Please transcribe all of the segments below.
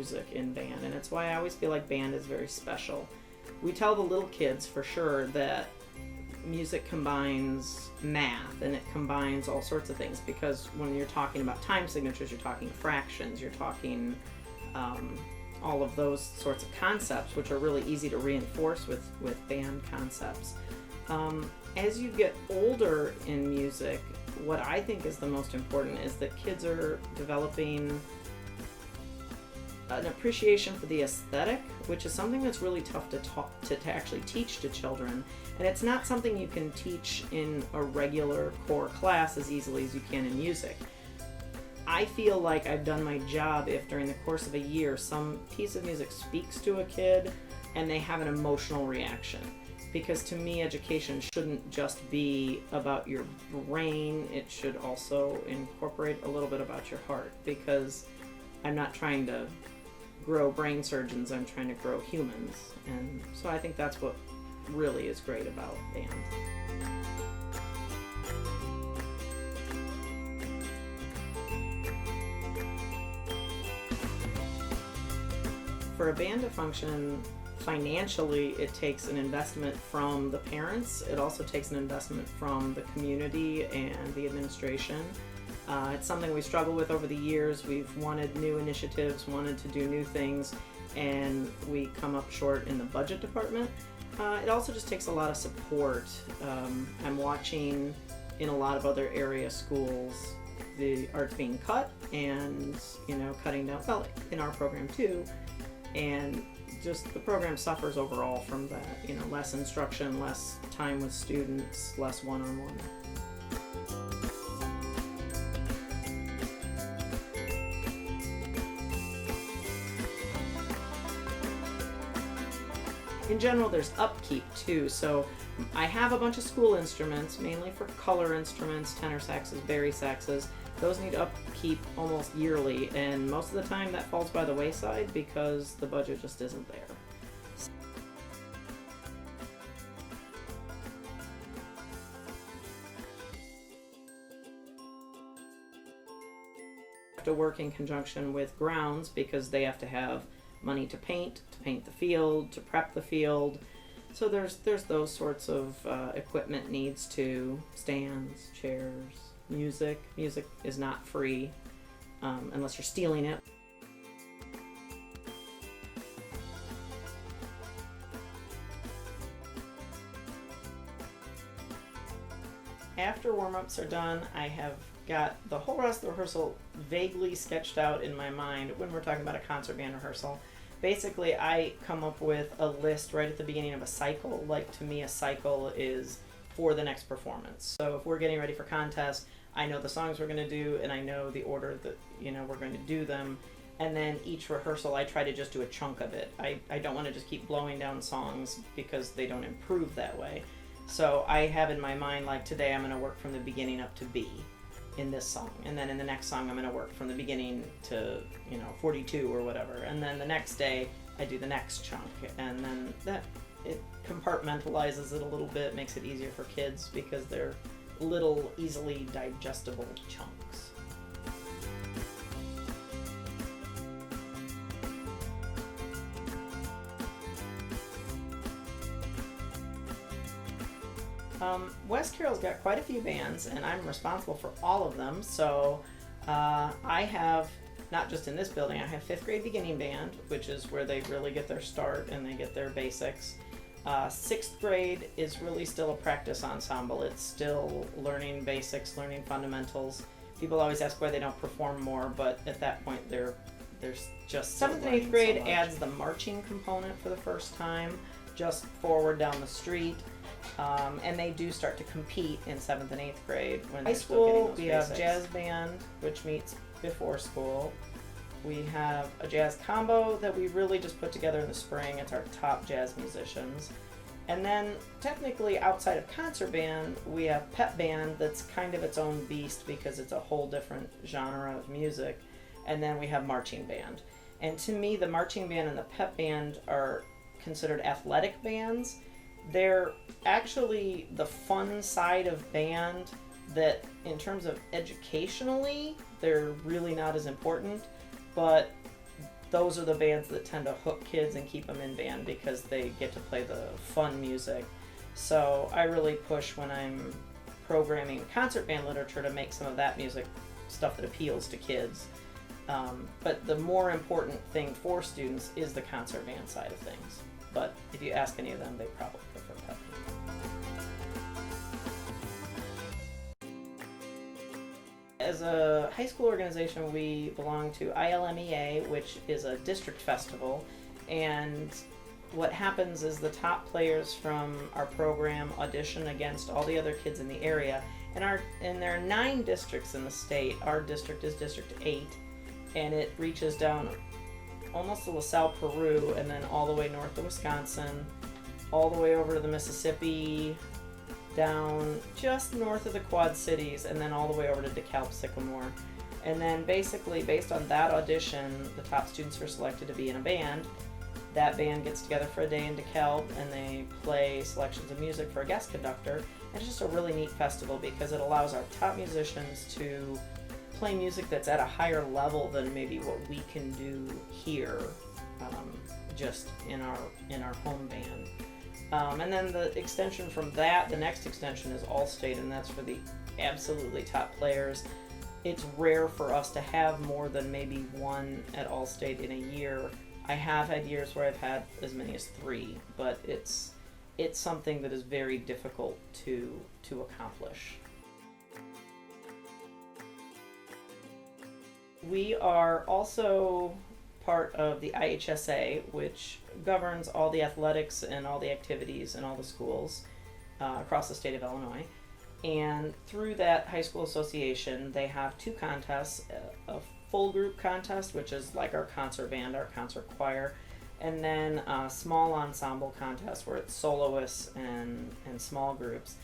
music in band, and it's why I always feel like band is very special. We tell the little kids for sure that music combines math and it combines all sorts of things, because when you're talking about time signatures, you're talking fractions, you're talking all of those sorts of concepts, which are really easy to reinforce with band concepts. As you get older in music, what I think is the most important is that kids are developing an appreciation for the aesthetic, which is something that's really tough to actually teach to children. And it's not something you can teach in a regular core class as easily as you can in music. I feel like I've done my job if during the course of a year some piece of music speaks to a kid and they have an emotional reaction. Because to me, education shouldn't just be about your brain, it should also incorporate a little bit about your heart, because I'm not trying to grow brain surgeons, I'm trying to grow humans. And so I think that's what really is great about band. For a band to function financially, it takes an investment from the parents. It also takes an investment from the community and the administration. It's something we struggle with over the years. We've wanted new initiatives, wanted to do new things, and we come up short in the budget department. It also just takes a lot of support. I'm watching in a lot of other area schools the arts being cut and, cutting down, well, in our program too, and just the program suffers overall from that, less instruction, less time with students, less one-on-one. In general, there's upkeep too. So I have a bunch of school instruments, mainly for color instruments, tenor saxes, bari saxes. Those need upkeep almost yearly, and most of the time that falls by the wayside because the budget just isn't there. Have to work in conjunction with grounds because they have to have money to paint the field, to prep the field. So there's those sorts of equipment needs too, stands, chairs, music. Music is not free unless you're stealing it. After warm-ups are done, I have got the whole rest of the rehearsal vaguely sketched out in my mind when we're talking about a concert band rehearsal. Basically, I come up with a list right at the beginning of a cycle. Like, to me, a cycle is for the next performance. So if we're getting ready for contest, I know the songs we're going to do, and I know the order that, we're going to do them. And then each rehearsal, I try to just do a chunk of it. I don't want to just keep blowing down songs because they don't improve that way. So I have in my mind, like, today I'm going to work from the beginning up to B in this song, and then in the next song I'm going to work from the beginning to 42 or whatever, and then the next day I do the next chunk, and then that it compartmentalizes it a little bit, makes it easier for kids because they're little easily digestible chunks. West Carroll's got quite a few bands, and I'm responsible for all of them. So I have, not just in this building, I have 5th grade beginning band, which is where they really get their start and they get their basics. 6th grade is really still a practice ensemble. It's still learning basics, learning fundamentals. People always ask why they don't perform more, but at that point there's just 7th and 8th grade adds the marching component for the first time, just forward down the street. And they do start to compete in 7th and 8th grade. When high school, we have jazz band, which meets before school. We have a jazz combo that we really just put together in the spring. It's our top jazz musicians. And then technically outside of concert band, we have pep band that's kind of its own beast because it's a whole different genre of music. And then we have marching band. And to me, the marching band and the pep band are considered athletic bands. They're actually the fun side of band that, in terms of educationally, they're really not as important, but those are the bands that tend to hook kids and keep them in band because they get to play the fun music. So I really push when I'm programming concert band literature to make some of that music stuff that appeals to kids. But the more important thing for students is the concert band side of things. But if you ask any of them, they probably prefer pep. As a high school organization, we belong to ILMEA, which is a district festival, and what happens is the top players from our program audition against all the other kids in the area, and there are 9 districts in the state. Our district is District 8, and it reaches down almost to LaSalle, Peru, and then all the way north to Wisconsin, all the way over to the Mississippi, down just north of the Quad Cities, and then all the way over to DeKalb, Sycamore. And then basically, based on that audition, the top students are selected to be in a band. That band gets together for a day in DeKalb, and they play selections of music for a guest conductor. And it's just a really neat festival because it allows our top musicians to play music that's at a higher level than maybe what we can do here, just in our home band. And then the extension from that, the next extension is All-State, and that's for the absolutely top players. It's rare for us to have more than maybe one at All-State in a year. I have had years where I've had as many as 3, but it's something that is very difficult to accomplish. We are also part of the IHSA, which governs all the athletics and all the activities in all the schools across the state of Illinois. And through that high school association, they have 2 contests, a full group contest, which is like our concert band, our concert choir, and then a small ensemble contest where it's soloists and small groups.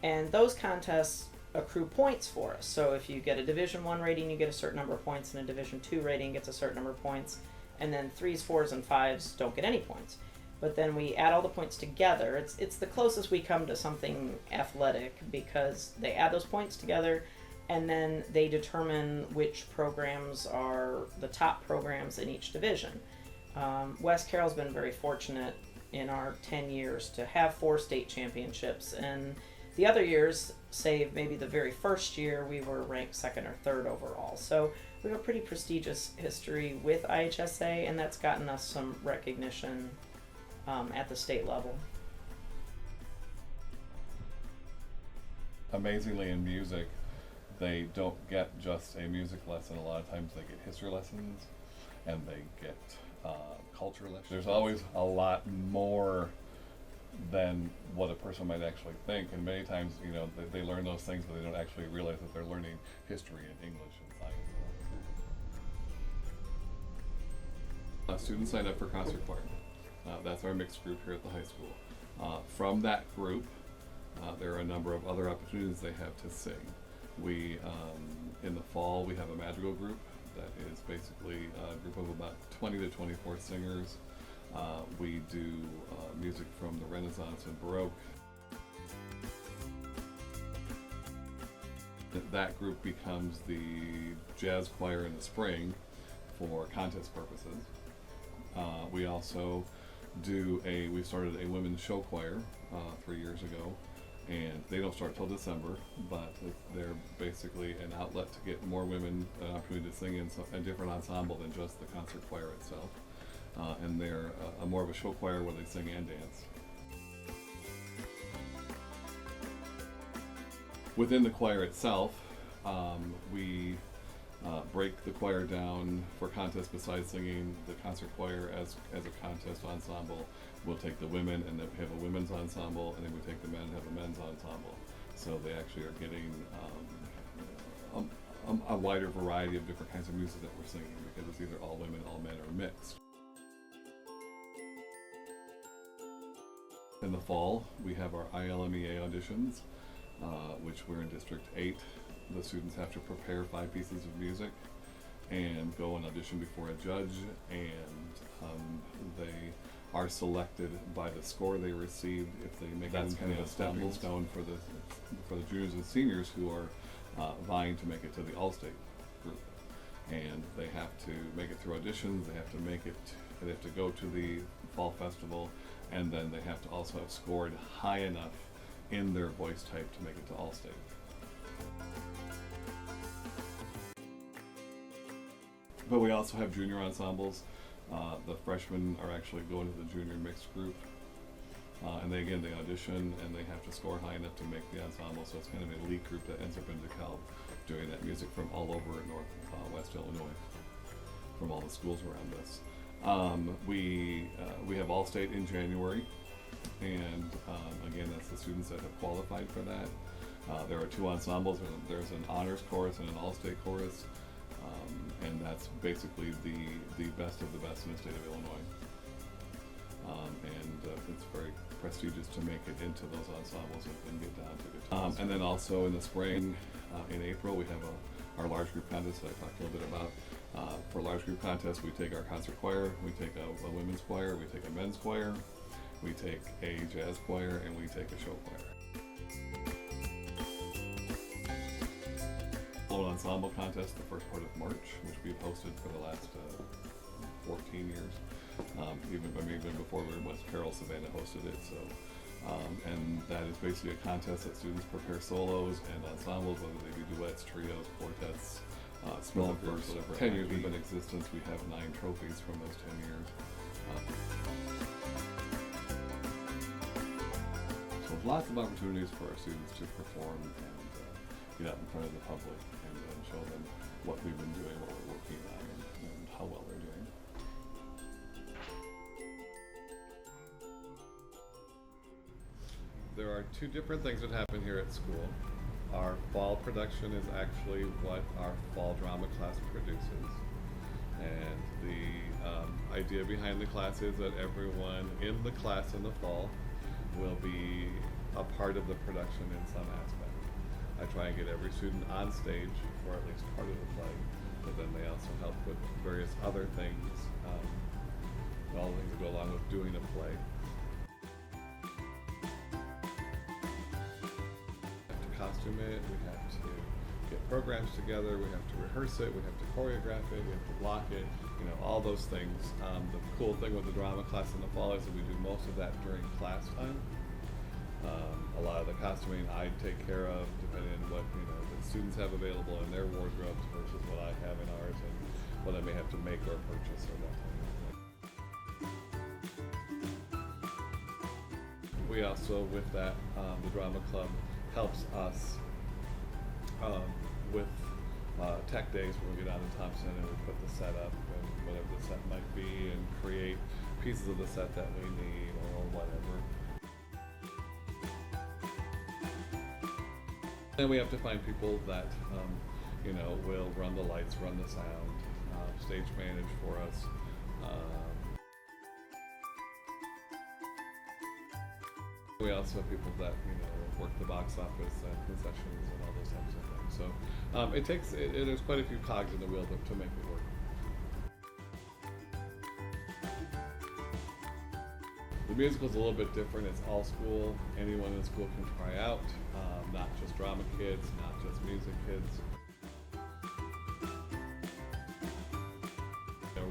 And those contests accrue points for us. So if you get a Division I rating, you get a certain number of points, and a Division II rating gets a certain number of points, and then 3s, 4s, and 5s don't get any points. But then we add all the points together. It's the closest we come to something athletic because they add those points together, and then they determine which programs are the top programs in each division. West Carroll's been very fortunate in our 10 years to have 4 state championships, and the other years, save maybe the very first year, we were ranked 2nd or 3rd overall. So we have a pretty prestigious history with IHSA, and that's gotten us some recognition at the state level. Amazingly, in music, they don't get just a music lesson. A lot of times they get history lessons, and they get culture lessons. There's always a lot more than what a person might actually think, and many times, they learn those things, but they don't actually realize that they're learning history and English and science. Students signed up for concert choir. That's our mixed group here at the high school. From that group, there are a number of other opportunities they have to sing. We, in the fall, we have a madrigal group that is basically a group of about 20 to 24 singers. We do music from the Renaissance and Baroque. That group becomes the jazz choir in the spring for contest purposes. We also we started a women's show choir 3 years ago, and they don't start till December, but they're basically an outlet to get more women an opportunity to sing in a different ensemble than just the concert choir itself. And they're more of a show choir where they sing and dance. Within the choir itself, we break the choir down for contests besides singing the concert choir as a contest ensemble. We'll take the women and then we have a women's ensemble, and then we take the men and have a men's ensemble. So they actually are getting a wider variety of different kinds of music that we're singing, because it's either all women, all men, or mixed. In the fall, we have our ILMEA auditions, which we're in District 8. The students have to prepare 5 pieces of music and go and audition before a judge, and they are selected by the score they received. If they make that's kind of a stepping stone for the juniors and seniors who are vying to make it to the All-State group. and they have to make it through auditions, they have to go to the fall festival, and then they have to also have scored high enough in their voice type to make it to All-State. But we also have junior ensembles. The freshmen are actually going to the junior mixed group. And they audition and they have to score high enough to make the ensemble. So it's kind of an elite group that ends up in DeKalb doing that music from all over West Illinois, from all the schools around us. We have All-State in January, and again, that's the students that have qualified for that. There are two ensembles. There's an honors chorus and an All-State chorus. And that's basically the best of the best in the state of Illinois. It's very prestigious to make it into those ensembles and get down to good times. And then also in the spring, in April, we have our large group contest that I talked a little bit about. For large group contests, we take our concert choir, we take a women's choir, we take a men's choir, we take a jazz choir, and we take a show choir. Ensemble contest the first part of March, which we've hosted for the last 14 years. Even before we were in West Carroll, Savannah hosted it. So, and that is basically a contest that students prepare solos and ensembles, whether they be duets, trios, quartets, small groups, whatever. 10 years we've been in existence. We have 9 trophies from those 10 years. So lots of opportunities for our students to perform and get out in front of the public and show them what we've been doing, what we're working on, and how well they're doing. There are 2 different things that happen here at school. Our fall production is actually what our fall drama class produces. And the idea behind the class is that everyone in the class in the fall will be a part of the production in some aspect. I try and get every student on stage for at least part of the play, but then they also help with various other things, all the things that go along with doing a play. We have to costume it, we have to get programs together, we have to rehearse it, we have to choreograph it, we have to block it, all those things. The cool thing with the drama class in the fall is that we do most of that during class time. A lot of the costuming I take care of, depending on what the students have available in their wardrobes versus what I have in ours, and what I may have to make or purchase or that kind of thing. We also, with that, the drama club helps us with tech days when we get out in Thompson and we put the set up and whatever the set might be, and create pieces of the set that we need or whatever. Then we have to find people that, will run the lights, run the sound, stage manage for us. We also have people that, work the box office and concessions and all those types of things. So there's quite a few cogs in the wheel to make it work. The musical's a little bit different. It's all school. Anyone in school can try out, not just drama kids, not just music kids.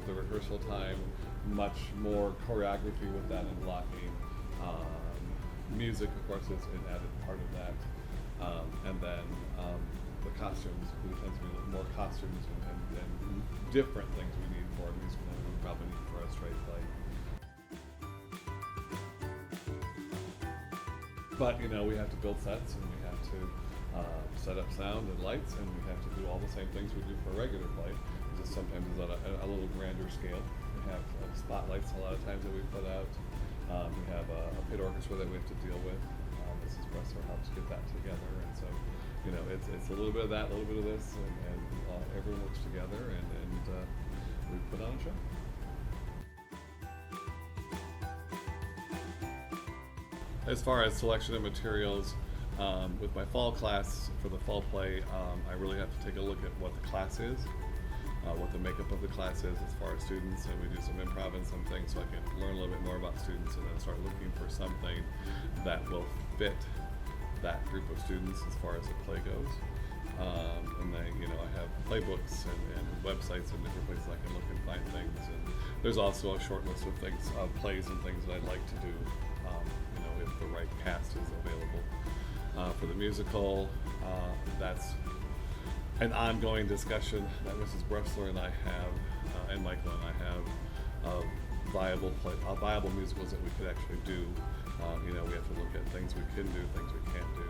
The rehearsal time, much more choreography with that and blocking. Music, of course, is an added part of that. And then the costumes, there tends to be more costumes and different things we need for a musical than we probably need for a straight play. But we have to build sets, and we have to set up sound and lights, and we have to do all the same things we do for a regular play. It just sometimes is on a little grander scale. We have spotlights a lot of times that we put out. We have a pit orchestra that we have to deal with. Mrs. Bresser helps get that together, and so it's a little bit of that, a little bit of this, and everyone works together, and we put on a show. As far as selection of materials, with my fall class for the fall play, I really have to take a look at what the class is, what the makeup of the class is as far as students, and we do some improv and some things so I can learn a little bit more about students, and then start looking for something that will fit that group of students as far as the play goes. and I have playbooks and websites and different places I can look and find things. And there's also a short list of things, plays and things that I'd like to do, if the right cast is available. For the musical, that's an ongoing discussion that Mrs. Bressler and I have, and Michael and I have, of viable musicals that we could actually do. We have to look at things we can do, things we can't do.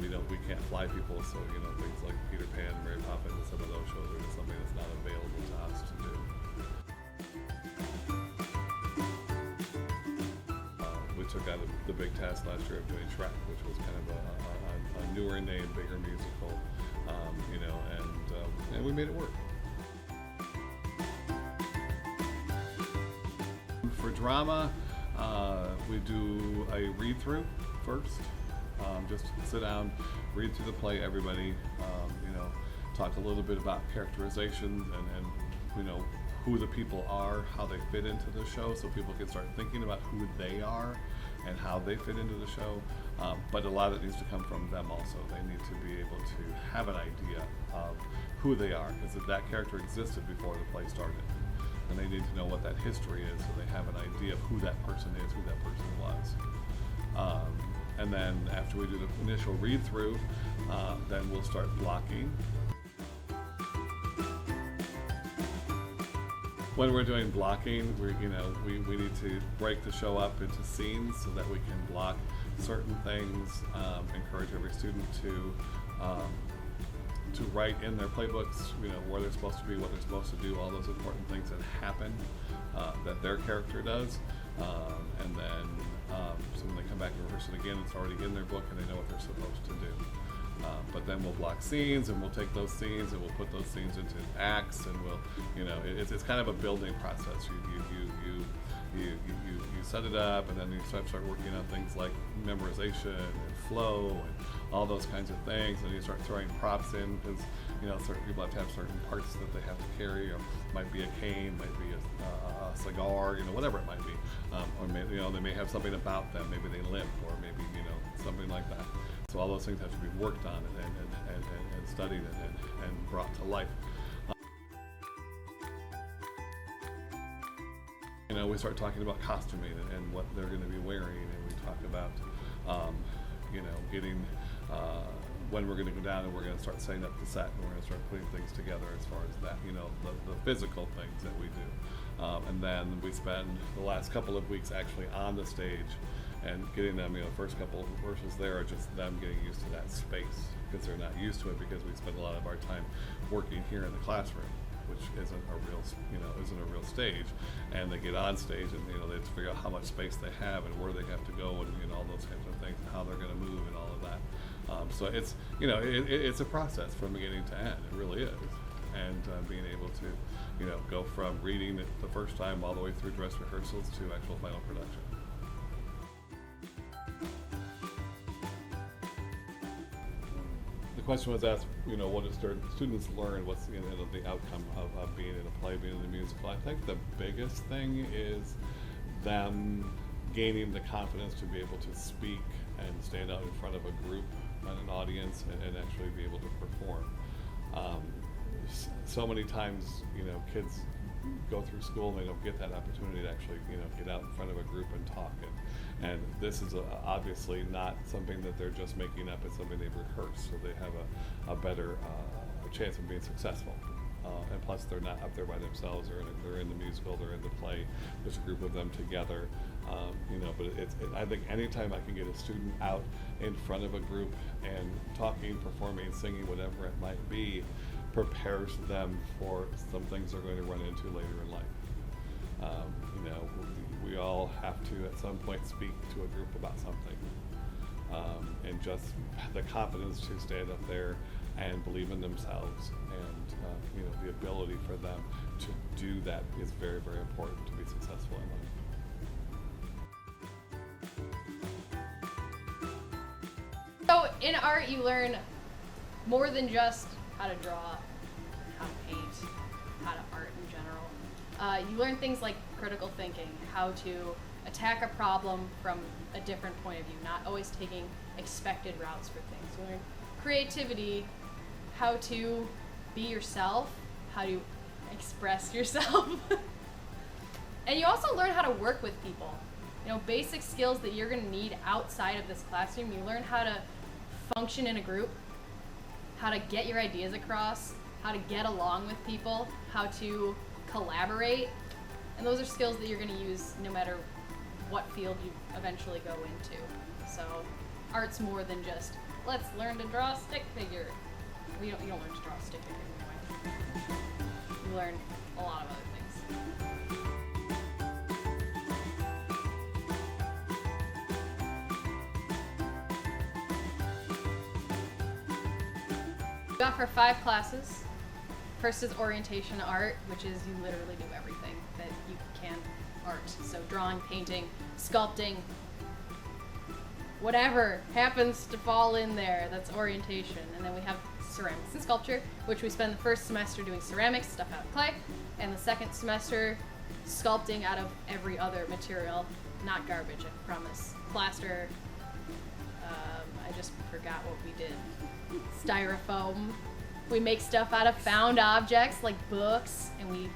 We can't fly people, so things like Peter Pan, Mary Poppins, and some of those shows are just something that's not available to us to do. We took out the big task last year of doing Shrek, which was kind of a newer name, bigger musical, and we made it work. For drama, we do a read-through first. Just sit down, read through the play, everybody, talk a little bit about characterization and who the people are, how they fit into the show, so people can start thinking about who they are and how they fit into the show. But a lot of it needs to come from them also. They need to be able to have an idea of who they are, because if that character existed before the play started, and they need to know what that history is, so they have an idea of who that person is, who that person was. And then after we do the initial read-through, then we'll start blocking. When we're doing blocking, we need to break the show up into scenes so that we can block certain things, encourage every student to write in their playbooks, where they're supposed to be, what they're supposed to do, all those important things that happen, that their character does. And then, so when they come back and rehearse it again, it's already in their book and they know what they're supposed to do. But then we'll block scenes, and we'll take those scenes and we'll put those scenes into acts, and we'll, it's kind of a building process. You set it up, and then you start working on things like memorization and flow and all those kinds of things, and you start throwing props in, because certain people have to have certain parts that they have to carry, or it might be a cane, might be a cigar, whatever it might be, or maybe, they may have something about them, maybe they limp, or maybe something like that. So all those things have to be worked on and studied and brought to life. We start talking about costuming and what they're going to be wearing, and we talk about, getting, when we're going to go down and we're going to start setting up the set, and we're going to start putting things together as far as that, the physical things that we do. And then we spend the last couple of weeks actually on the stage and getting them, the first couple of rehearsals there are just them getting used to that space, because they're not used to it, because we spend a lot of our time working here in the classroom, which isn't a real stage, and they get on stage and they have to figure out how much space they have and where they have to go, and all those kinds of things, and how they're going to move and all of that. So it's it's a process from beginning to end. It really is, and being able to go from reading it the first time all the way through dress rehearsals to actual final production. The question was asked, what do students learn? What's the outcome of being in a play, being in a musical? I think the biggest thing is them gaining the confidence to be able to speak and stand out in front of a group and an audience and actually be able to perform. So many times, kids go through school and they don't get that opportunity to actually, get out in front of a group and talk. And this is obviously not something that they're just making up. It's something they've rehearsed, so they have a better chance of being successful. And plus, they're not up there by themselves. They're in the musical. They're in the play. There's a group of them together. But I think anytime I can get a student out in front of a group and talking, performing, singing, whatever it might be, prepares them for some things they're going to run into later in life. We all have to at some point speak to a group about something, and just the confidence to stand up there and believe in themselves, and the ability for them to do that is very, very important to be successful in life. So in art, you learn more than just how to draw, how to paint, how to art in general. You learn things like critical thinking, how to attack a problem from a different point of view, not always taking expected routes for things. You learn creativity, how to be yourself, how to express yourself. And you also learn how to work with people. You know, basic skills that you're going to need outside of this classroom. You learn how to function in a group, how to get your ideas across, how to get along with people, how to collaborate. And those are skills that you're going to use no matter what field you eventually go into. So art's more than just, let's learn to draw a stick figure. You don't learn to draw a stick figure anyway. You learn a lot of other things. We offer 5 classes. First is orientation art, which is you literally do everything that you can art. So drawing, painting, sculpting, whatever happens to fall in there, that's orientation. And then we have ceramics and sculpture, which we spend the first semester doing ceramics, stuff out of clay, and the second semester sculpting out of every other material, not garbage, I promise. Plaster, I just forgot what we did. Styrofoam. We make stuff out of found objects like books, and we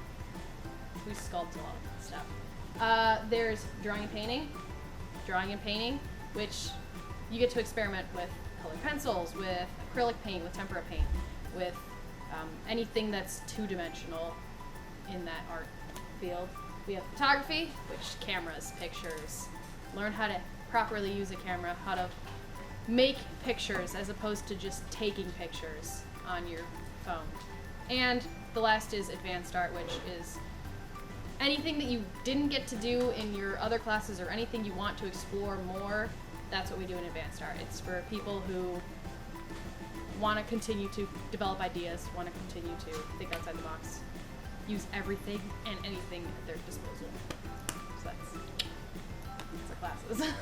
sculpt a lot of stuff. There's drawing and painting, which you get to experiment with colored pencils, with acrylic paint, with tempera paint, with anything that's two-dimensional in that art field. We have photography, which cameras, pictures. Learn how to properly use a camera, how to make pictures as opposed to just taking pictures on your phone. And the last is advanced art, which is anything that you didn't get to do in your other classes or anything you want to explore more. That's what we do in advanced art. It's for people who want to continue to develop ideas, want to continue to think outside the box, use everything and anything at their disposal. So that's the classes.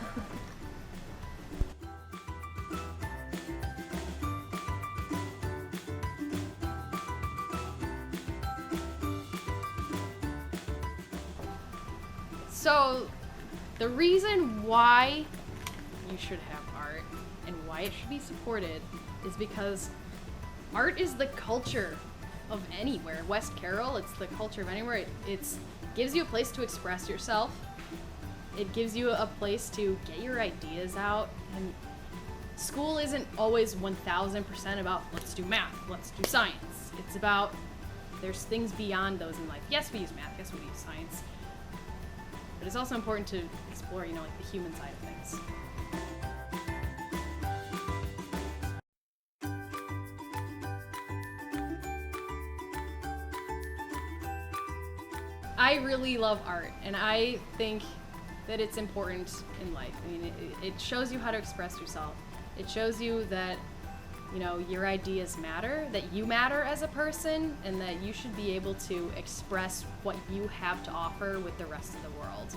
So, the reason why you should have art and why it should be supported is because art is the culture of anywhere. West Carroll, it's the culture of anywhere. It gives you a place to express yourself. It gives you a place to get your ideas out. And school isn't always 1000% about let's do math, let's do science. It's about there's things beyond those in life. Yes, we use math, yes, we use science. But it's also important to explore, like the human side of things. I really love art, and I think that it's important in life. I mean, it shows you how to express yourself. It shows you that, your ideas matter, that you matter as a person, and that you should be able to express what you have to offer with the rest of the world.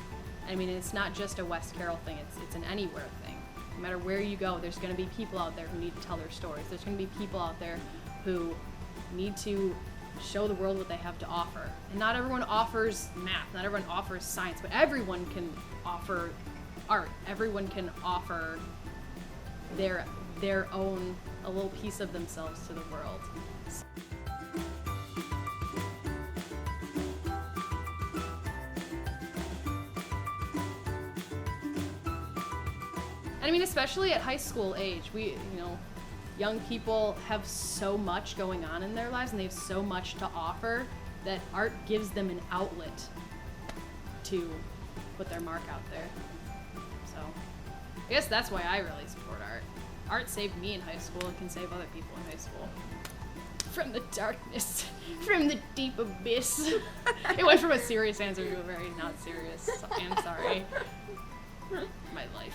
I mean, it's not just a West Carroll thing, it's an anywhere thing. No matter where you go, there's going to be people out there who need to tell their stories. There's going to be people out there who need to show the world what they have to offer. And not everyone offers math, not everyone offers science, but everyone can offer art. Everyone can offer their own, a little piece of themselves to the world. And I mean, especially at high school age, young people have so much going on in their lives and they have so much to offer that art gives them an outlet to put their mark out there. So I guess that's why I really support art. Art saved me in high school and can save other people in high school. From the darkness, from the deep abyss. It went from a serious answer to a very not serious. So I'm sorry. My life.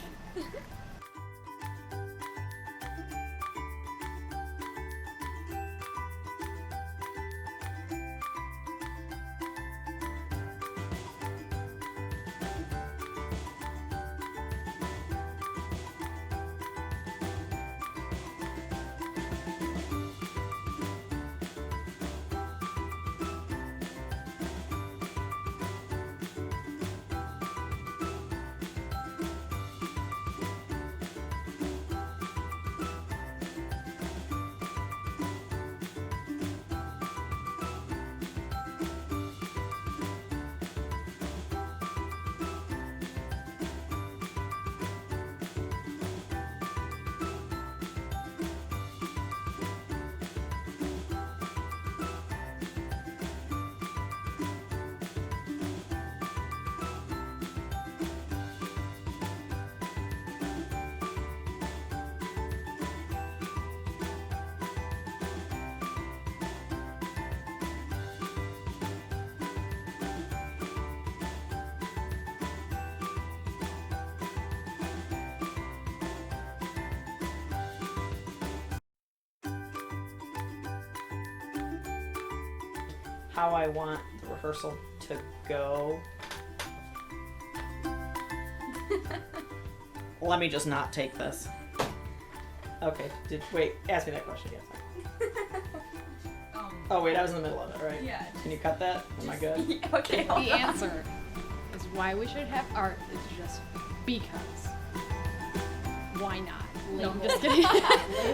how I want the rehearsal to go. Let me just not take this. Okay, wait, ask me that question again. Oh wait, I was in the middle of it, right? Yeah. Can you cut that? Am I good? Yeah, okay. The answer is why we should have art is just because. Why not? No, I'm just kidding.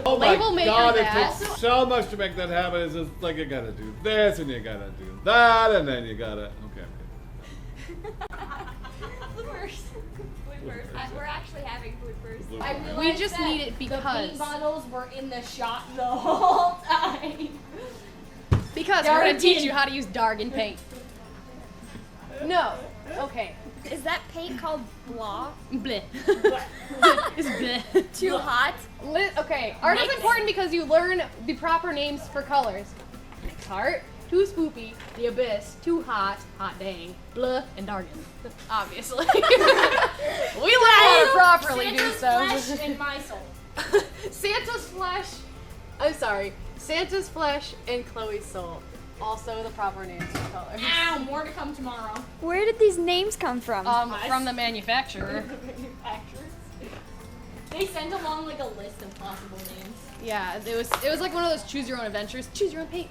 Oh Label my maker god, that. it takes so much to make that happen. It's just like you gotta do this and you gotta do that and then you gotta. Okay. Food first. We're actually having food first. Food I first. realized We just that need it the because- paint bottles were in the shot the whole time. Because we're gonna teach Dargan. you how to use Dargan paint. No. Okay. Is that paint called blah? Bleh. It's bleh. Too hot? Okay, art is important because you learn the proper names for colors. Heart, too spoopy, the abyss, too hot, hot dang, blah, and Dargan. Obviously. We learn how to properly do Santa's so. flesh and my soul. Santa's flesh. I'm sorry. Santa's flesh and Chloe's soul. Also the proper names for colors. Ow, more to come tomorrow. Where did these names come from? From the manufacturer. Manufacturers. They sent along like a list of possible names. Yeah, it was like one of those choose your own adventures. Choose your own paint.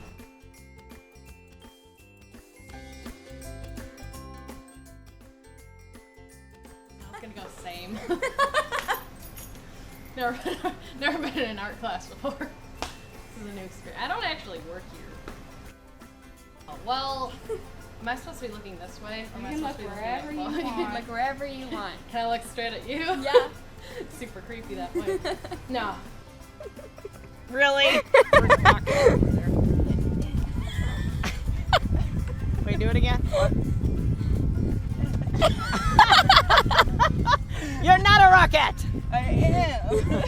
I was gonna go same. never been in an art class before. This is a new experience. I don't actually work here. Oh, well, am I supposed to be looking this way? Or am I You can supposed to be look looking at wherever you Chloe? want. Like wherever you want. Can I look straight at you? Yeah. Super creepy that way. No. Really? Wait, do it again. You're not a rocket. I am.